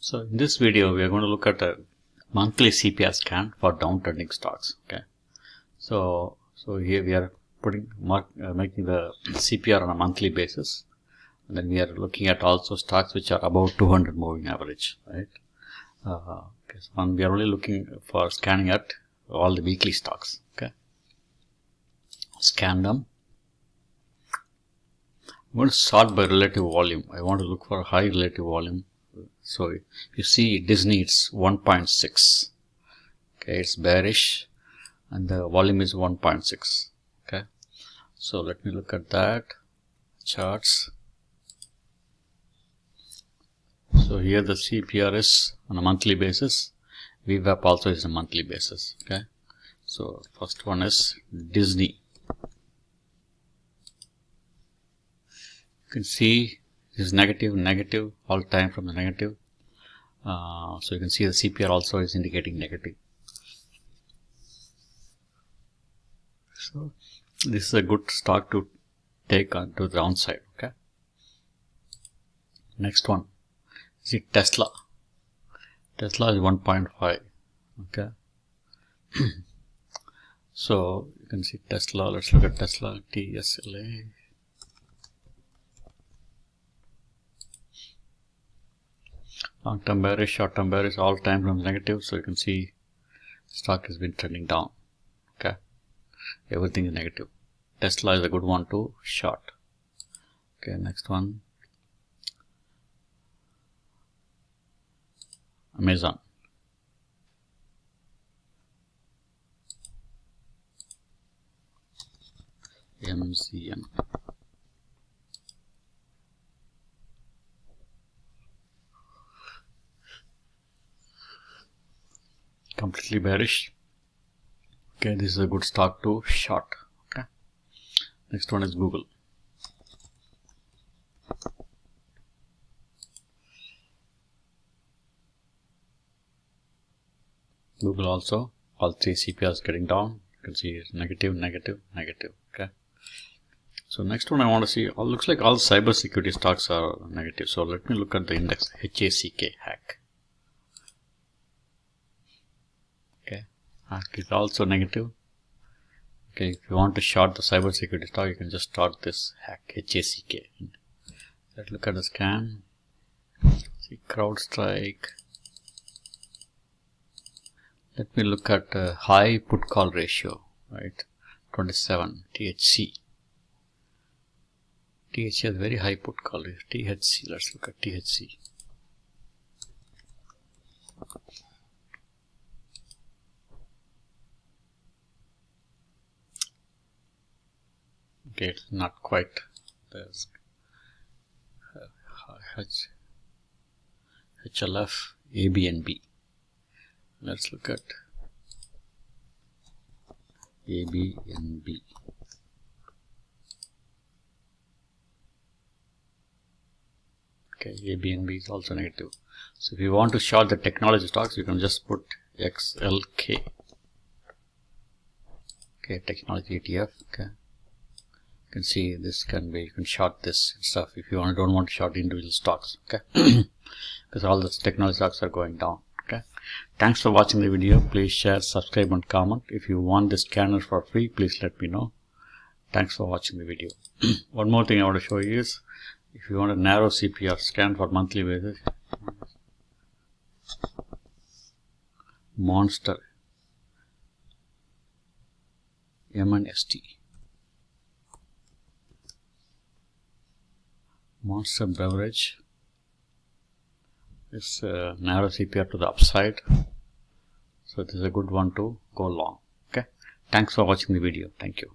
So in this video, we are going to look at a monthly CPR scan for downtrending stocks. Okay. So here we are making the CPR on a monthly basis, and then we are looking at also stocks which are above 200 moving average, right? Okay. So we are only looking for scanning at all the weekly stocks. Okay. Scan them. I'm going to sort by relative volume. I want to look for high relative volume. So you see Disney, it's 1.6. Okay, it's bearish and the volume is 1.6. Okay, so let me look at that charts. So here the CPR is on a monthly basis. VWAP also is a monthly basis. Okay, so first one is Disney. You can see this is negative all time from the negative. So you can see the CPR also is indicating negative. So this is a good stock to take on to the downside. Okay. Next one, see Tesla. Tesla is 1.5. Okay. So you can see Tesla. Let's look at Tesla TSLA. Long term bearish, short term bearish, all time from negative. So you can see stock has been trending down. Okay, everything is negative. Tesla is a good one to short. Okay, next one, Amazon. MZN. Completely bearish. Okay, this is a good stock to short. Okay, next one is Google. Google also, all three CPRs getting down. You can see it's negative. Okay, so next one I want to see, all looks like all cyber security stocks are negative. So let me look at the index hack. Is also negative. Okay, if you want to short the cyber security stock, you can just start this hack HACK. Let's look at the scan. See CrowdStrike. Let me look at high put call ratio, right? 27 THC. THC has very high put call ratio. THC. Let's look at THC. Okay, it's not quite. There's HLF, AB and B. Let's look at AB and B. Okay, AB and B is also negative. So if you want to short the technology stocks, you can just put XLK. Okay, technology ETF. Okay. You can see this can be, you can short this stuff if you don't want to short individual stocks. Okay, because all the technology stocks are going down. Okay, thanks for watching the video. Please share, subscribe and comment. If you want this scanner for free, please let me know. Thanks for watching the video. One more thing I want to show you is, if you want a narrow CPR scan for monthly basis, Monster MNST. Monster beverage is narrow CPR to the upside, so this is a good one to go long. Okay, thanks for watching the video. Thank you.